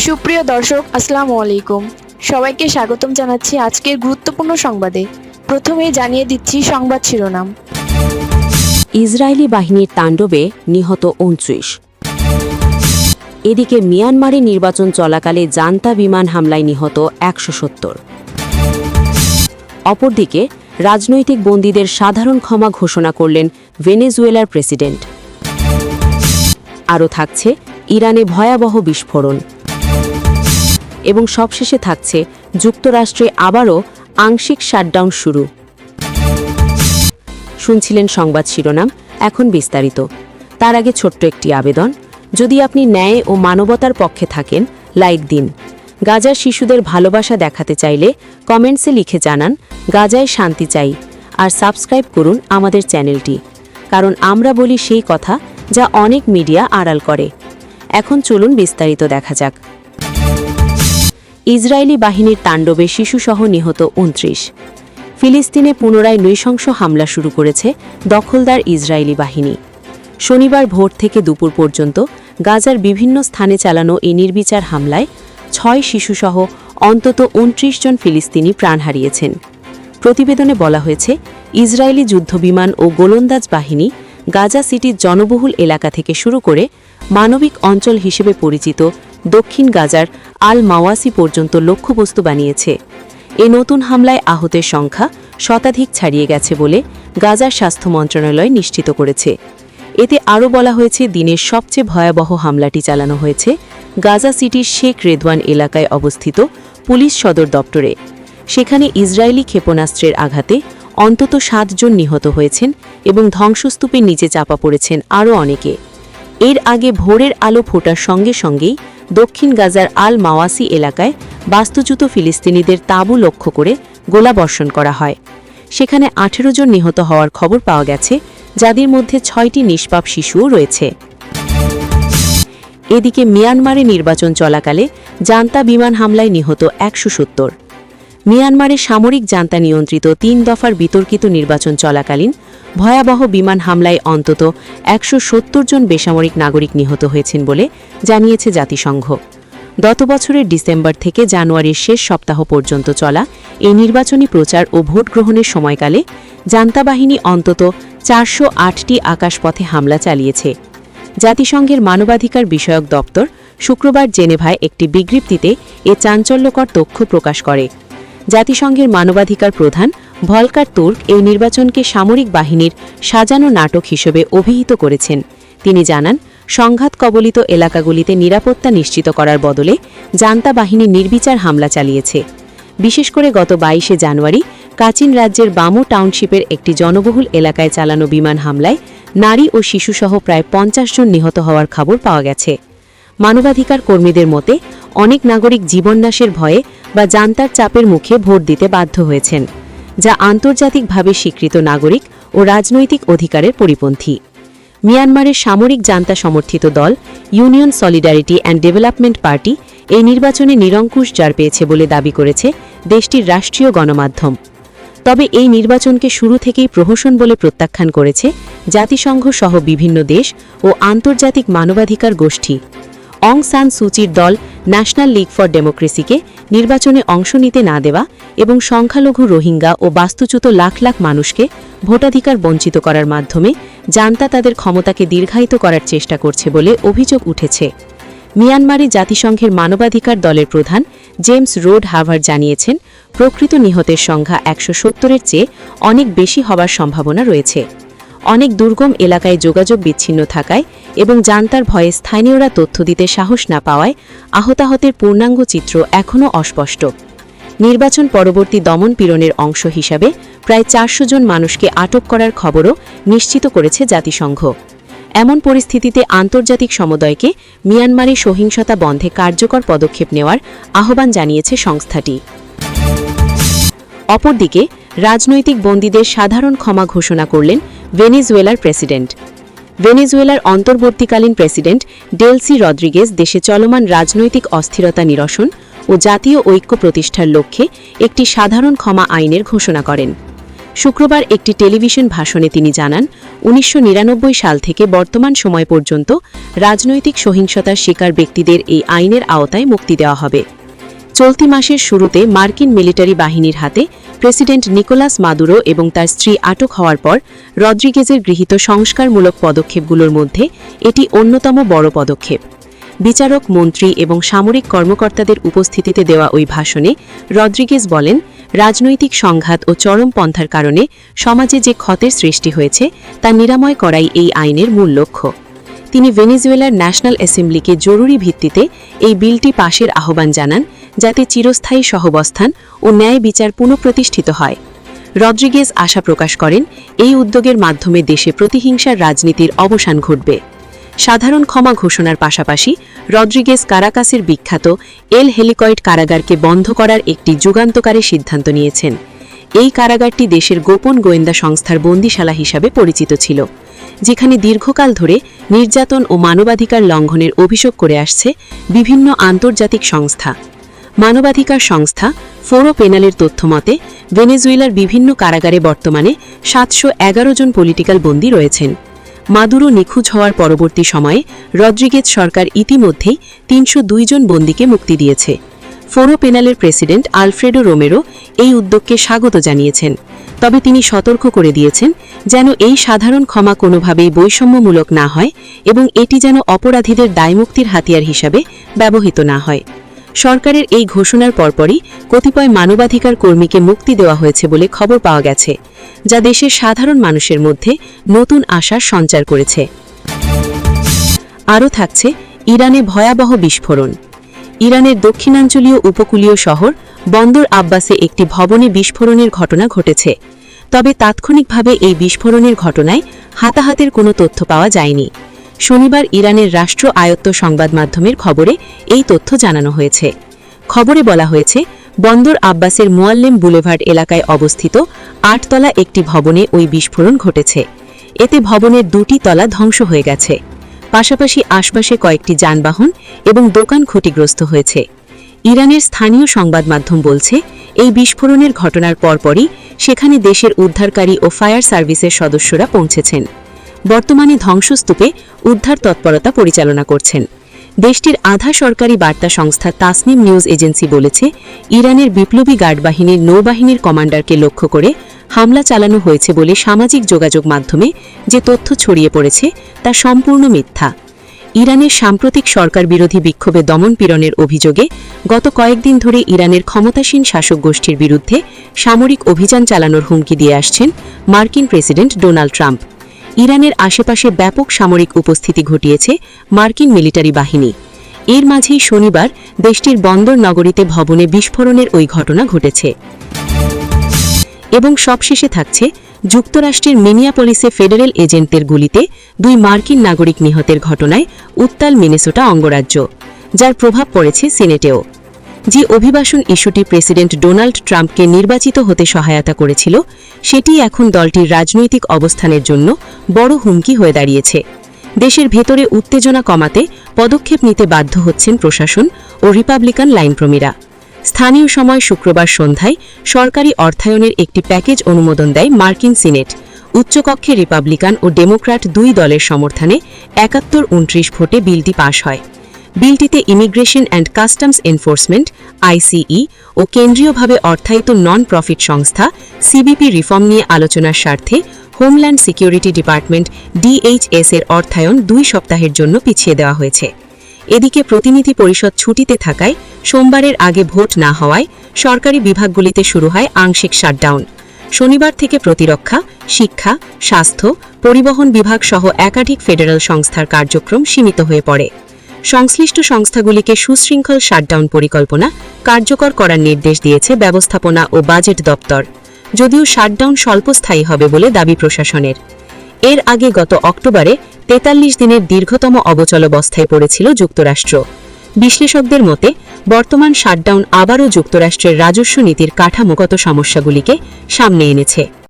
সুপ্রিয় দর্শক, আসসালামু আলাইকুম। সবাইকে স্বাগতম জানাচ্ছি আজকের গুরুত্বপূর্ণ সংবাদে। প্রথমেই জানিয়ে দিচ্ছি সংবাদ শিরোনাম। ইসরায়েলি বাহিনীর তাণ্ডবে নিহত ২৯। এদিকে মিয়ানমারে নির্বাচন চলাকালে জান্তা বিমান হামলায় নিহত ১৭০। অপরদিকে রাজনৈতিক বন্দীদের সাধারণ ক্ষমা ঘোষণা করলেন ভেনেজুয়েলার প্রেসিডেন্ট। আরও থাকছে ইরানে ভয়াবহ বিস্ফোরণ এবং সবশেষে থাকছে যুক্তরাষ্ট্রে আবারও আংশিক শাটডাউন শুরু। শুনছিলেন সংবাদ শিরোনাম, এখন বিস্তারিত। তার আগে ছোট্ট একটি আবেদন, যদি আপনি ন্যায় ও মানবতার পক্ষে থাকেন, লাইক দিন। গাজার শিশুদের ভালোবাসা দেখাতে চাইলে কমেন্টসে লিখে জানান গাজায় শান্তি চাই, আর সাবস্ক্রাইব করুন আমাদের চ্যানেলটি, কারণ আমরা বলি সেই কথা যা অনেক মিডিয়া আড়াল করে। এখন চলুন বিস্তারিত দেখা যাক। ইসরায়েলি বাহিনীর তাণ্ডবে শিশুসহ নিহত ২৯। ফিলিস্তিনে পুনরায় নৃশংস হামলা শুরু করেছে দখলদার ইসরায়েলি বাহিনী। শনিবার ভোর থেকে দুপুর পর্যন্ত গাজার বিভিন্ন স্থানে চালানো এই নির্বিচার হামলায় ৬ শিশুসহ অন্তত ২৯ জন ফিলিস্তিনি প্রাণ হারিয়েছেন। প্রতিবেদনে বলা হয়েছে, ইসরায়েলি যুদ্ধবিমান ও গোলন্দাজ বাহিনী গাজা সিটির জনবহুল এলাকা থেকে শুরু করে মানবিক অঞ্চল হিসেবে পরিচিত দক্ষিণ গাজার আল মাওয়াসি পর্যন্ত লক্ষ্যবস্তু বানিয়েছে। এ নতুন হামলায় আহতের সংখ্যা শতাধিক ছাড়িয়ে গেছে বলে গাজার স্বাস্থ্য মন্ত্রণালয় নিশ্চিত করেছে। এতে আরও বলা হয়েছে, দিনের সবচেয়ে ভয়াবহ হামলাটি চালানো হয়েছে গাজা সিটির শেখ রেদওয়ান এলাকায় অবস্থিত পুলিশ সদর দপ্তরে। সেখানে ইসরায়েলি ক্ষেপণাস্ত্রের আঘাতে অন্তত ৭ জন নিহত হয়েছেন এবং ধ্বংসস্তূপের নিচে চাপা পড়েছেন আরও অনেকে। এর আগে ভোরের আলো ফোটার সঙ্গে সঙ্গেই দক্ষিণ গাজার আল মাওয়াসি এলাকায় বাস্তুচ্যুত ফিলিস্তিনিদের তাঁবু লক্ষ্য করে গোলাবর্ষণ করা হয়। সেখানে ১৮ জন নিহত হওয়ার খবর পাওয়া গেছে, যাদের মধ্যে ৬টি নিষ্পাপ শিশুও রয়েছে। এদিকে মিয়ানমারে নির্বাচন চলাকালে জান্তা বিমান হামলায় নিহত ১৭০। মিয়ানমারে সামরিক জান্তা নিয়ন্ত্রিত ৩ দফার বিতর্কিত নির্বাচন চলাকালীন ভয়াবহ বিমান হামলায় অন্তত ১৭০ জন বেসামরিক নাগরিক নিহত হয়েছেন বলে জানিয়েছে জাতিসংঘ। গত বছরের ডিসেম্বর থেকে জানুয়ারির শেষ সপ্তাহ পর্যন্ত চলা এই নির্বাচনী প্রচার ও ভোট গ্রহণের সময়কালে জান্তা বাহিনী অন্তত ৪০৮টি আকাশপথে হামলা চালিয়েছে। জাতিসংঘের মানবাধিকার বিষয়ক দপ্তর শুক্রবার জেনেভায় একটি বিজ্ঞপ্তিতে এ চাঞ্চল্যকর তথ্য প্রকাশ করে। জাতিসংঘের মানবাধিকার প্রধান ভলকার তুর্ক এই নির্বাচনকে সামরিক বাহিনীর সাজানো নাটক হিসেবে অভিহিত করেছেন। তিনি জানান, সংঘাত কবলিত এলাকাগুলিতে নিরাপত্তা নিশ্চিত করার বদলে জান্তা বাহিনী নির্বিচার হামলা চালিয়েছে। বিশেষ করে গত ২২শে জানুয়ারি কাচিন রাজ্যের বামো টাউনশিপের একটি জনবহুল এলাকায় চালানো বিমান হামলায় নারী ও শিশুসহ প্রায় ৫০ জন নিহত হওয়ার খবর পাওয়া গেছে। মানবাধিকার কর্মীদের মতে, অনেক নাগরিক জীবননাশের ভয়ে বা জান্তার চাপের মুখে ভোট দিতে বাধ্য হয়েছেন, যা আন্তর্জাতিকভাবে স্বীকৃত নাগরিক ও রাজনৈতিক অধিকারের পরিপন্থী। মিয়ানমারের সামরিক জান্তা সমর্থিত দল union solidarity and development party এই নির্বাচনে নিরঙ্কুশ জয় পেয়েছে বলে দাবি করেছে দেশটির রাষ্ট্রীয় গণমাধ্যম। তবে এই নির্বাচনকে শুরু থেকেই প্রহসন বলে প্রত্যাখ্যান করেছে জাতিসংঘ সহ বিভিন্ন দেশ ও আন্তর্জাতিক মানবাধিকার গোষ্ঠী। অং সান সুচির দল ন্যাশনাল লীগ ফর ডেমোক্রেসিকে নির্বাচনে অংশ নিতে না দেওয়া এবং সংখ্যালঘু রোহিঙ্গা ও বাস্তুচ্যুত লাখ লাখ মানুষকে ভোটাধিকার বঞ্চিত করার মাধ্যমে জান্তা তাদের ক্ষমতাকে দীর্ঘায়িত করার চেষ্টা করছে বলে অভিযোগ উঠেছে। মিয়ানমারে জাতিসংঘের মানবাধিকার দলের প্রধান জেমস রোড হাভার্ড জানিয়েছেন, প্রকৃত নিহতের সংখ্যা ১৭০-এর চেয়ে অনেক বেশি হওয়ার সম্ভাবনা রয়েছে। অনেক দুর্গম এলাকায় যোগাযোগ বিচ্ছিন্ন থাকায় এবং জান্তার ভয়ে স্থানীয়রা তথ্য দিতে সাহস না পাওয়ায় আহতাহতের পূর্ণাঙ্গ চিত্র এখনও অস্পষ্ট। নির্বাচন পরবর্তী দমন পীড়নের অংশ হিসাবে প্রায় ৪০০ জন মানুষকে আটক করার খবরও নিশ্চিত করেছে জাতিসংঘ। এমন পরিস্থিতিতে আন্তর্জাতিক সমুদায়কে মিয়ানমারে সহিংসতা বন্ধে কার্যকর পদক্ষেপ নেওয়ার আহ্বান জানিয়েছে সংস্থাটি। অপরদিকে রাজনৈতিক বন্দীদের সাধারণ ক্ষমা ঘোষণা করলেন ভেনেজুয়েলার প্রেসিডেন্ট। ভেনেজুয়েলার অন্তর্বর্তীকালীন প্রেসিডেন্ট ডেলসি রদ্রিগেজ দেশে চলমান রাজনৈতিক অস্থিরতা নিরসন ও জাতীয় ঐক্য প্রতিষ্ঠার লক্ষ্যে একটি সাধারণ ক্ষমা আইনের ঘোষণা করেন। শুক্রবার একটি টেলিভিশন ভাষণে তিনি জানান, ১৯৯৯ সাল থেকে বর্তমান সময় পর্যন্ত রাজনৈতিক সহিংসতার শিকার ব্যক্তিদের এই আইনের আওতায় মুক্তি দেওয়া হবে। চলতি মাসের শুরুতে মার্কিন মিলিটারি বাহিনীর হাতে প্রেসিডেন্ট নিকোলাস মাদুরো এবং তার স্ত্রী আটক হওয়ার পর রদ্রিগেজের গৃহীত সংস্কারমূলক পদক্ষেপগুলোর মধ্যে এটি অন্যতম বড় পদক্ষেপ। বিচারক, মন্ত্রী এবং সামরিক কর্মকর্তাদের উপস্থিতিতে দেওয়া ওই ভাষণে রদ্রিগেজ বলেন, রাজনৈতিক সংঘাত ও চরমপন্থার কারণে সমাজে যে ক্ষতের সৃষ্টি হয়েছে তা নিরাময় করাই এই আইনের মূল লক্ষ্য। তিনি ভেনেজুয়েলার ন্যাশনাল অ্যাসেম্বলিকে জরুরি ভিত্তিতে এই বিলটি পাশের আহ্বান জানান, যাতে চিরস্থায়ী সহাবস্থান ও ন্যায় বিচার পুনঃপ্রতিষ্ঠিত হয়। রদ্রিগেজ আশা প্রকাশ করেন, এই উদ্যোগের মাধ্যমে দেশে প্রতিহিংসার রাজনীতির অবসান ঘটবে। সাধারণ ক্ষমা ঘোষণার পাশাপাশি রদ্রিগেজ কারাকাসের বিখ্যাত এল হেলিকয়েড কারাগারকে বন্ধ করার একটি যুগান্তকারী সিদ্ধান্ত নিয়েছেন। এই কারাগারটি দেশের গোপন গোয়েন্দা সংস্থার বন্দিশালা হিসাবে পরিচিত ছিল, যেখানে দীর্ঘকাল ধরে নির্যাতন ও মানবাধিকার লঙ্ঘনের অভিযোগ করে আসছে বিভিন্ন আন্তর্জাতিক সংস্থা। মানবাধিকার সংস্থা ফোরো পেনালের তথ্যমতে ভেনেজুয়েলার বিভিন্ন কারাগারে বর্তমানে ৭১১ জন পলিটিক্যাল বন্দী রয়েছেন। মাদুরো নিখোঁজ হওয়ার পরবর্তী সময়ে রদ্রিগেজ সরকার ইতিমধ্যেই ৩০২ জন বন্দীকে মুক্তি দিয়েছে। ফোরো পেনালের প্রেসিডেন্ট আলফ্রেডো রোমেরো এই উদ্যোগকে স্বাগত জানিয়েছেন, তবে তিনি সতর্ক করে দিয়েছেন যেন এই সাধারণ ক্ষমা কোনোভাবেই বৈষম্যমূলক না হয় এবং এটি যেন অপরাধীদের দায়মুক্তির হাতিয়ার হিসাবে ব্যবহৃত না হয়। সরকারের এই ঘোষণার পরপরই কতিপয় মানবাধিকার কর্মীকে মুক্তি দেওয়া হয়েছে বলে খবর পাওয়া গেছে, যা দেশের সাধারণ মানুষের মধ্যে নতুন আশার সঞ্চার করেছে। আরও থাকছে ইরানে ভয়াবহ বিস্ফোরণ। ইরানের দক্ষিণাঞ্চলীয় উপকূলীয় শহর বন্দর আব্বাসে একটি ভবনে বিস্ফোরণের ঘটনা ঘটেছে, তবে তাৎক্ষণিকভাবে এই বিস্ফোরণের ঘটনায় হাতাহাতের কোনো তথ্য পাওয়া যায়নি। শনিবার ইরানের রাষ্ট্র আয়ত্ত সংবাদ মাধ্যমের খবরে এই তথ্য জানানো হয়েছে। খবরে বলা হয়েছে, বন্দর আব্বাসের মোয়াল্লেম বুলেভার্ড এলাকায় অবস্থিত ৮ তলা একটি ভবনে ওই বিস্ফোরণ ঘটেছে। এতে ভবনের ২টি তলা ধ্বংস হয়ে গেছে। পাশাপাশি আশপাশে কয়েকটি যানবাহন এবং দোকান ক্ষতিগ্রস্ত হয়েছে। ইরানের স্থানীয় সংবাদ মাধ্যম বলছে, এই বিস্ফোরণের ঘটনার পরপরই সেখানে দেশের উদ্ধারকারী ও ফায়ার সার্ভিসের সদস্যরা পৌঁছেছেন। বর্তমানে ধ্বংসস্তূপে উদ্ধার তৎপরতা পরিচালনা করছেন। দেশটির আধা সরকারি বার্তা সংস্থা তাসনিম নিউজ এজেন্সি বলেছে, ইরানের বিপ্লবী গার্ড বাহিনীর নৌবাহিনীর কমান্ডারকে লক্ষ্য করে হামলা চালানো হয়েছে বলে সামাজিক যোগাযোগ মাধ্যমে যে তথ্য ছড়িয়ে পড়েছে তা সম্পূর্ণ মিথ্যা। ইরানের সাম্প্রতিক সরকার বিরোধী বিক্ষোভে দমনপীড়নের অভিযোগে গত কয়েকদিন ধরে ইরানের ক্ষমতাসীন শাসক গোষ্ঠীর বিরুদ্ধে সামরিক অভিযান চালানোর হুমকি দিয়ে আসছেন মার্কিন প্রেসিডেন্ট ডোনাল্ড ট্রাম্প। ইরানের আশেপাশে ব্যাপক সামরিক উপস্থিতি ঘটিয়েছে মার্কিন মিলিটারি বাহিনী। এর মাঝেই শনিবার দেশটির বন্দর নগরীতে ভবনে বিস্ফোরণের ওই ঘটনা ঘটেছে। এবং সবশেষে থাকছে যুক্তরাষ্ট্রের মিনিয়াপলিসে ফেডারেল এজেন্টদের গুলিতে 2 মার্কিন নাগরিক নিহতের ঘটনায় উত্তাল মিনেসোটা অঙ্গরাজ্য, যার প্রভাব পড়েছে সিনেটেও। যে অভিবাসন ইস্যুটি প্রেসিডেন্ট ডোনাল্ড ট্রাম্পকে নির্বাচিত হতে সহায়তা করেছিল, সেটি এখন দলটির রাজনৈতিক অবস্থানের জন্য বড় হুমকি হয়ে দাঁড়িয়েছে। দেশের ভেতরে উত্তেজনা কমাতে পদক্ষেপ নিতে বাধ্য হচ্ছেন প্রশাসন ও রিপাবলিকান লাইনপ্রেমীরা। স্থানীয় সময় শুক্রবার সন্ধ্যায় সরকারি অর্থায়নের একটি প্যাকেজ অনুমোদন দেয় মার্কিন সিনেট। উচ্চকক্ষে রিপাবলিকান ও ডেমোক্র্যাট 2 দলের সমর্থনে 71-29 ভোটে বিলটি পাশ হয়। বিলটিতে immigration and customs enforcement (ICE) ও কেন্দ্রীয়ভাবে অর্থায়িত নন প্রফিট সংস্থা CBP রিফর্ম নিয়ে আলোচনার স্বার্থে হোমল্যান্ড সিকিউরিটি ডিপার্টমেন্ট DHS এর অর্থায়ন 2 সপ্তাহের জন্য পিছিয়ে দেওয়া হয়েছে। এদিকে প্রতিনিধি পরিষদ ছুটিতে থাকায় সোমবারের আগে ভোট না হওয়ায় সরকারি বিভাগগুলিতে শুরু হয় আংশিক শাটডাউন। শনিবার থেকে প্রতিরক্ষা, শিক্ষা, স্বাস্থ্য, পরিবহন বিভাগ সহ একাধিক ফেডারেল সংস্থার কার্যক্রম সীমিত হয়ে পড়ে। সংশ্লিষ্ট সংস্থাগুলিকে সুশৃঙ্খল শাটডাউন পরিকল্পনা কার্যকর করার নির্দেশ দিয়েছে ব্যবস্থাপনা ও বাজেট দপ্তর, যদিও শাটডাউন স্বল্পস্থায়ী হবে বলে দাবি প্রশাসনের। এর আগে গত অক্টোবরে 43 দিনের দীর্ঘতম অবচলাবস্থায় পড়েছিল যুক্তরাষ্ট্র। বিশ্লেষকদের মতে বর্তমান শাটডাউন আবারও যুক্তরাষ্ট্রের রাজস্ব নীতির কাঠামোগত সমস্যাগুলিকে সামনে এনেছে।